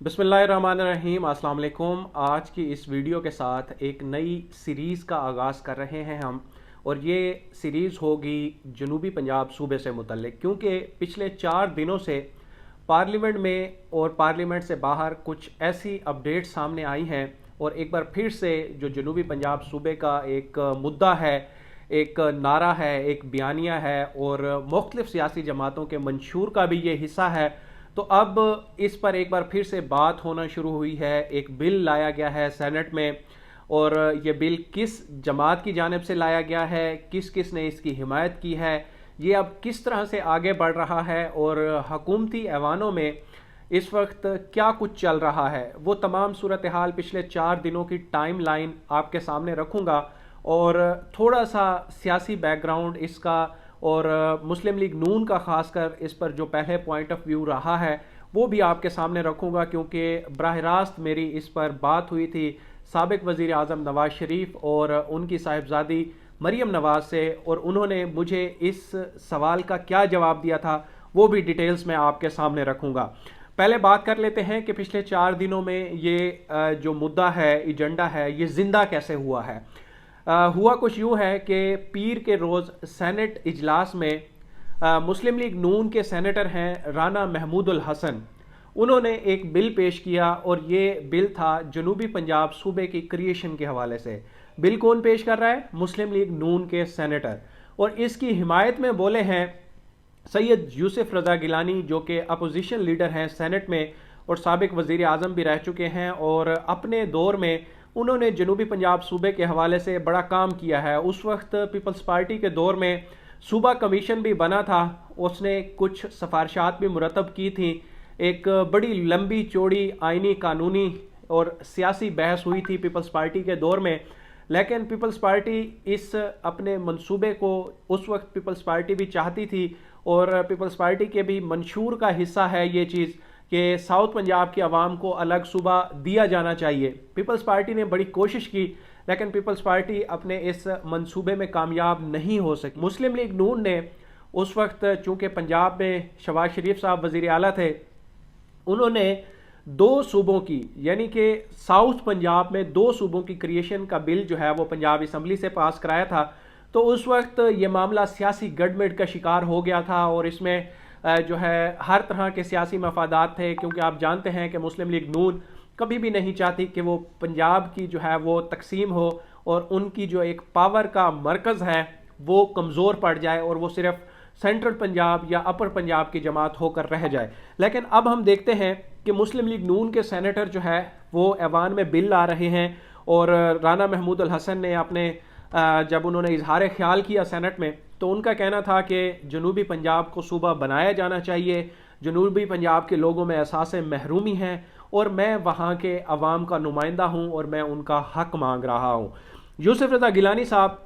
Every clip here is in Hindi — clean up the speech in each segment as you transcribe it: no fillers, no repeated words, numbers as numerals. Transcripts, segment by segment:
बिस्मिल्लाहिर्रहमानिर्रहीम अस्सलाम वालेकुम। आज की इस वीडियो के साथ एक नई सीरीज़ का आगाज़ कर रहे हैं हम, और ये सीरीज़ होगी जनूबी पंजाब सूबे से मुतल्लिक, क्योंकि पिछले 4 दिनों से पार्लियामेंट में और पार्लियामेंट से बाहर कुछ ऐसी अपडेट सामने आई हैं, और एक बार फिर से जो जनूबी पंजाब सूबे का एक मुद्दा है, एक नारा है, एक बयानिया है, और मुख्तलिफ सियासी जमातों के मंशूर का भी ये हिस्सा है। तो अब इस पर एक बार फिर से बात होना शुरू हुई है। एक बिल लाया गया है सेनेट में, और ये बिल किस जमात की जानिब से लाया गया है, किस किस ने इसकी हिमायत की है, ये अब किस तरह से आगे बढ़ रहा है, और हकूमती ऐवानों में इस वक्त क्या कुछ चल रहा है, वो तमाम सूरत हाल पिछले 4 दिनों की टाइम लाइन आपके सामने रखूँगा, और थोड़ा सा सियासी बैकग्राउंड इसका और मुस्लिम लीग नून का ख़ासकर इस पर जो पहले पॉइंट ऑफ व्यू रहा है वो भी आपके सामने रखूँगा, क्योंकि बराह रास्त मेरी इस पर बात हुई थी साबिक़ वज़ीर आज़म नवाज़ शरीफ और उनकी साहिबजादी मरीम नवाज़ से, और उन्होंने मुझे इस सवाल का क्या जवाब दिया था वो भी डिटेल्स में आपके सामने रखूँगा। पहले बात कर लेते हैं कि पिछले 4 दिनों में ये जो मुद्दा है, एजेंडा है, ये ज़िंदा कैसे हुआ है। हुआ कुछ यूँ है कि पीर के रोज़ सेनेट इजलास में मुस्लिम लीग नून के सेनेटर हैं राना महमूदुल हसन, उन्होंने एक बिल पेश किया, और ये बिल था जनूबी पंजाब सूबे की क्रिएशन के हवाले से। बिल कौन पेश कर रहा है? मुस्लिम लीग नून के सेनेटर, और इसकी हिमायत में बोले हैं सैयद यूसुफ रज़ा गिलानी, जो कि अपोजिशन लीडर हैं सेनेट में और साबिक़ वज़ीर आज़म भी रह चुके हैं, और अपने दौर में उन्होंने जनूबी पंजाब सूबे के हवाले से बड़ा काम किया है। उस वक्त पीपल्स पार्टी के दौर में सूबा कमीशन भी बना था, उसने कुछ सिफारिशात भी मुरतब की थी। एक बड़ी लंबी चौड़ी आइनी कानूनी और सियासी बहस हुई थी पीपल्स पार्टी के दौर में, लेकिन पीपल्स पार्टी इस अपने मंसूबे को उस वक्त पीपल्स पार्टी भी चाहती थी, और पीपल्स पार्टी के भी मंशूर का हिस्सा है ये चीज़ कि साउथ पंजाब की आवाम को अलग सूबा दिया जाना चाहिए। पीपल्स पार्टी ने बड़ी कोशिश की, लेकिन पीपल्स पार्टी अपने इस मंसूबे में कामयाब नहीं हो सकी। मुस्लिम लीग नून ने उस वक्त, चूँकि पंजाब में शहबाज शरीफ साहब वज़ीर आला थे, उन्होंने 2 सूबों की, यानी कि साउथ पंजाब में 2 सूबों की क्रिएशन का बिल जो है वो पंजाब असम्बली से पास कराया था। तो उस वक्त ये मामला सियासी गड़बड़ का शिकार हो गया था, और इसमें जो है हर तरह के सियासी मफादात थे, क्योंकि आप जानते हैं कि मुस्लिम लीग नून कभी भी नहीं चाहती कि वो पंजाब की जो है वो तकसीम हो, और उनकी जो एक पावर का मरकज़ है वो कमज़ोर पड़ जाए, और वो सिर्फ सेंट्रल पंजाब या अपर पंजाब की जमात होकर रह जाए। लेकिन अब हम देखते हैं कि मुस्लिम लीग नून के सेनेटर जो है वो ऐवान में बिल ला रहे हैं, और राना महमूदुल हसन ने अपने जब उन्होंने इजहार ख्याल किया सेनेट में, तो उनका कहना था कि जनूबी पंजाब को सूबा बनाया जाना चाहिए, जनूबी पंजाब के लोगों में एहसास महरूमी है, और मैं वहाँ के अवाम का नुमाइंदा हूँ और मैं उनका हक मांग रहा हूँ। यूसुफ रज़ा गिलानी साहब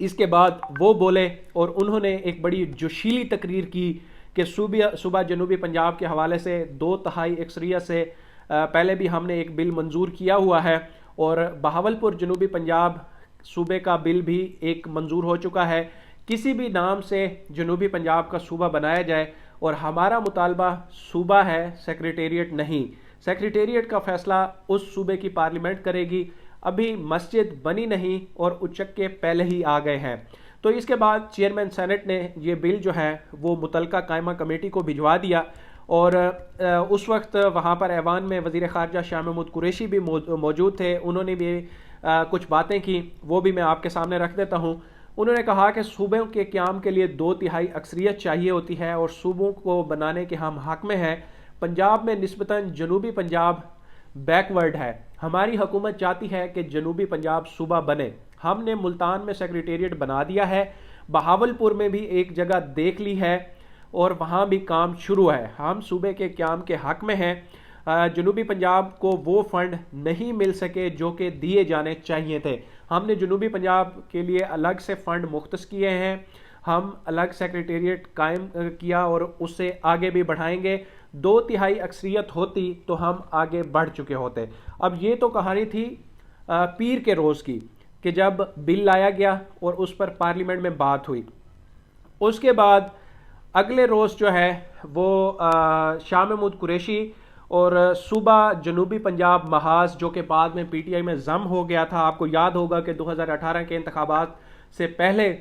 इसके बाद वो बोले, और उन्होंने एक बड़ी जोशीली तकरीर की कि सूबा जनूबी पंजाब के हवाले से 2/3 अक्सरियत से पहले भी हमने एक बिल मंजूर किया हुआ है, और बहावलपुर जनूबी पंजाब सूबे का बिल भी एक मंजूर हो चुका है। किसी भी नाम से जनूबी पंजाब का सूबा बनाया जाए, और हमारा मुतालबा सूबा है, सेक्रेटेरिएट नहीं। सेक्रेटेरिएट का फैसला उस सूबे की पार्लियामेंट करेगी। अभी मस्जिद बनी नहीं और उचक्के पहले ही आ गए हैं। तो इसके बाद चेयरमैन सेनेट ने ये बिल जो है वो मुतलका कायमा कमेटी को भिजवा दिया, और उस वक्त वहाँ पर ऐवान में वज़ीर ख़ारजा शाह महमूद कुरैशी भी मौजूद थे। उन्होंने भी कुछ बातें की, वो भी मैं आपके सामने रख देता हूँ। उन्होंने कहा कि सूबों के क़याम के लिए 2/3 अक्सरियत चाहिए होती है, और सूबों को बनाने के हम हक़ में हैं। पंजाब में निस्बतन जनूबी पंजाब बैकवर्ड है। हमारी हुकूमत चाहती है कि जनूबी पंजाब सूबा बने। हमने मुल्तान में सेक्रेटेरिएट बना दिया है, बहावलपुर में भी एक जगह देख ली है, और वहाँ भी काम शुरू है। हम सूबे के क़याम के हक़ में हैं। जनूबी पंजाब को वो फ़ंड नहीं मिल सके जो कि दिए जाने चाहिए थे। हमने जनूबी पंजाब के लिए अलग से फ़ंड मुख्तस किए हैं, हम अलग सेक्रेटेरिएट कायम किया, और उससे आगे भी बढ़ाएंगे। 2/3 अक्सरियत होती तो हम आगे बढ़ चुके होते। अब ये तो कहानी थी पीर के रोज़ की, कि जब बिल लाया गया और उस पर पार्लियामेंट में बात हुई। उसके बाद अगले रोज़ जो है वो शाह महमूद कुरैशी और सूबा जनूबी पंजाब महाज जो कि बाद में पीटीआई में जम हो गया था। आपको याद होगा कि 2018 के इंतखाबात से पहले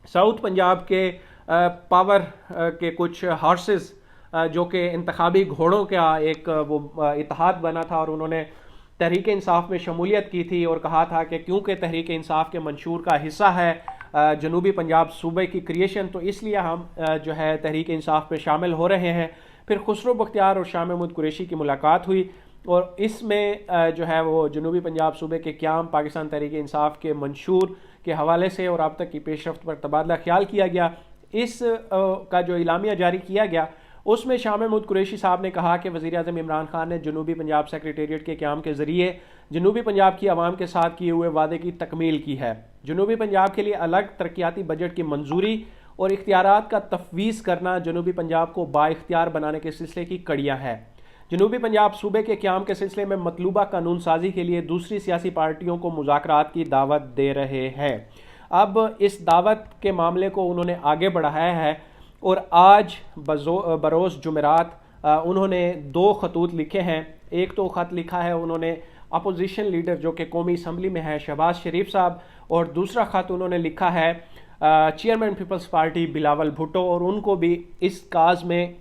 साउथ पंजाब के पावर के कुछ हॉर्सेस जो कि इंतखाबी घोड़ों का एक वो इत्तेहाद बना था और उन्होंने तहरीक इंसाफ में शमूलियत की थी और कहा था कि क्योंकि तहरीक इंसाफ के मंशूर का हिस्सा है जनूबी पंजाब सूबे की क्रिएशन, तो इसलिए हम जो है तहरीक इंसाफ में शामिल हो रहे हैं। फिर खुसरो बख्तियार और शाह महमूद कुरैशी की मुलाकात हुई और इसमें जो है वो जनूबी पंजाब सूबे के क़याम पाकिस्तान तहरीक इंसाफ के मंशूर के हवाले से और अब तक की पेशरफ्त पर तबादला ख्याल किया गया। इस का जो इलामिया जारी किया गया उसमें शाह महमूद कुरैशी साहब ने कहा कि वज़ीर आज़म इमरान खान ने जनूबी पंजाब सेक्रेटेरिएट के क़याम के ज़रिए जनूबी पंजाब की आवाम के साथ किए हुए वादे की तकमील की है। जनूबी पंजाब के लिए अलग तरक्याती बजट की मंजूरी और इख्तियारात का तफवीज़ करना जनूबी पंजाब को बाइख्तियार बनाने के सिलसिले की कड़ियाँ हैं। जनूबी पंजाब सूबे के क़याम के सिलसिले में मतलूबा कानून साजी के लिए दूसरी सियासी पार्टियों को मुज़ाकरात की दावत दे रहे हैं। अब इस दावत के मामले को उन्होंने आगे बढ़ाया है और आज बरोज़ जुमेरात उन्होंने 2 खतूत लिखे हैं। एक तो ख़त लिखा है उन्होंने अपोजिशन लीडर जो कि कौमी असम्बली में है शहबाज शरीफ साहब, और दूसरा ख़त उन्होंने लिखा है चेयरमैन पीपल्स पार्टी बिलावल भुट्टो, और उनको भी इस काज में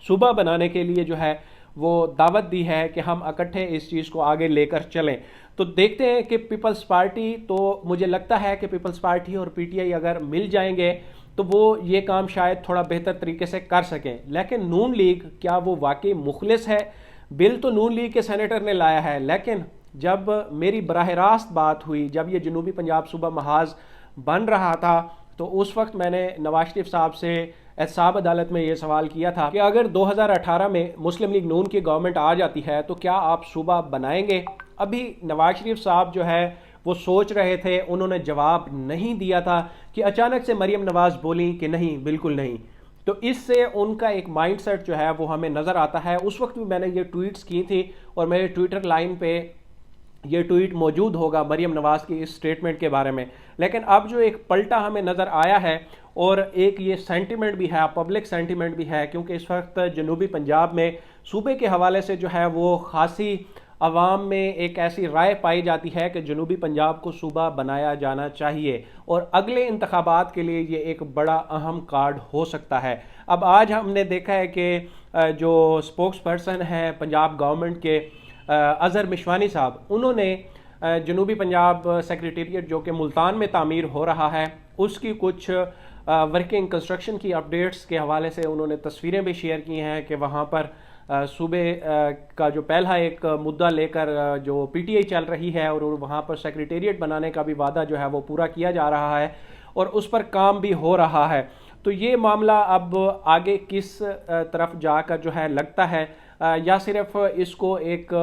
सूबा बनाने के लिए जो है वो दावत दी है कि हम इकट्ठे इस चीज़ को आगे लेकर चलें। तो देखते हैं कि पीपल्स पार्टी, तो मुझे लगता है कि पीपल्स पार्टी और पीटीआई अगर मिल जाएंगे तो वो ये काम शायद थोड़ा बेहतर तरीके से कर सकें। लेकिन नून लीग क्या वो वाकई मुखलिस है? बिल तो नून लीग के सेनेटर ने लाया है, लेकिन जब मेरी बराह रास्त बात हुई, जब ये जनूबी पंजाब सूबा महाज बन रहा था, तो उस वक्त मैंने नवाज शरीफ साहब से एहतसाब अदालत में ये सवाल किया था कि अगर 2018 में मुस्लिम लीग नून की गवर्नमेंट आ जाती है तो क्या आप सूबा बनाएंगे? अभी नवाज शरीफ साहब जो है वो सोच रहे थे, उन्होंने जवाब नहीं दिया था कि अचानक से मरियम नवाज बोली कि नहीं, बिल्कुल नहीं। तो इससे उनका एक माइंडसेट जो है वो हमें नज़र आता है। उस वक्त भी मैंने ये ट्वीट्स की थी और मेरे ट्विटर लाइन पे ये ट्वीट मौजूद होगा मरियम नवाज की इस स्टेटमेंट के बारे में। लेकिन अब जो एक पलटा हमें नज़र आया है और एक ये सेंटिमेंट भी है, पब्लिक सेंटिमेंट भी है, क्योंकि इस वक्त जनूबी पंजाब में सूबे के हवाले से जो है वो खासी अवाम में एक ऐसी राय पाई जाती है कि जनूबी पंजाब को सूबा बनाया जाना चाहिए और अगले इंतखाबात के लिए ये एक बड़ा अहम कार्ड हो सकता है। अब आज हमने देखा है कि जो स्पोक्स पर्सन है पंजाब गवर्नमेंट के अज़हर मिशवानी साहब, उन्होंने जनूबी पंजाब सेक्रेटेरिएट जो कि मुल्तान में तामीर हो रहा है उसकी कुछ वर्किंग कंस्ट्रक्शन की अपडेट्स के हवाले से उन्होंने तस्वीरें भी शेयर की हैं कि वहाँ पर सूबे का जो पहला एक मुद्दा लेकर जो पीटीआई चल रही है और वहाँ पर सेक्रेटेरिएट बनाने का भी वादा जो है वो पूरा किया जा रहा है और उस पर काम भी हो रहा है। तो ये मामला अब आगे किस तरफ जाकर जो है लगता है, या सिर्फ इसको एक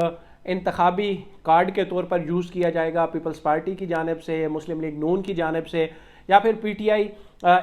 इंतखाबी कार्ड के तौर पर यूज़ किया जाएगा पीपल्स पार्टी की जानिब से, मुस्लिम लीग नून की जानिब से, या फिर पीटीआई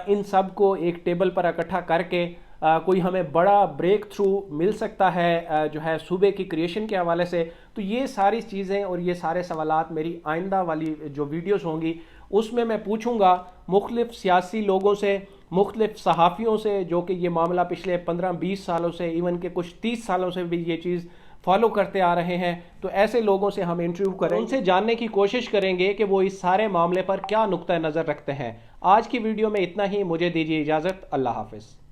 इन सब को एक टेबल पर इकट्ठा करके कोई हमें बड़ा ब्रेक थ्रू मिल सकता है जो है सूबे की क्रिएशन के हवाले से। तो ये सारी चीज़ें और ये सारे सवालात मेरी आइंदा वाली जो वीडियोस होंगी उसमें मैं पूछूंगा मुख्तलिफ सियासी लोगों से, मुख्तलिफ सहाफ़ियों से जो कि ये मामला पिछले 15-20 सालों से, इवन के कुछ 30 सालों से भी ये चीज़ फॉलो करते आ रहे हैं। तो ऐसे लोगों से हम इंटरव्यू करें, उनसे जानने की कोशिश करेंगे कि वो इस सारे मामले पर क्या नुक्ता नज़र रखते हैं। आज की वीडियो में इतना ही, मुझे दीजिए इजाज़त। अल्लाह हाफ़िज़।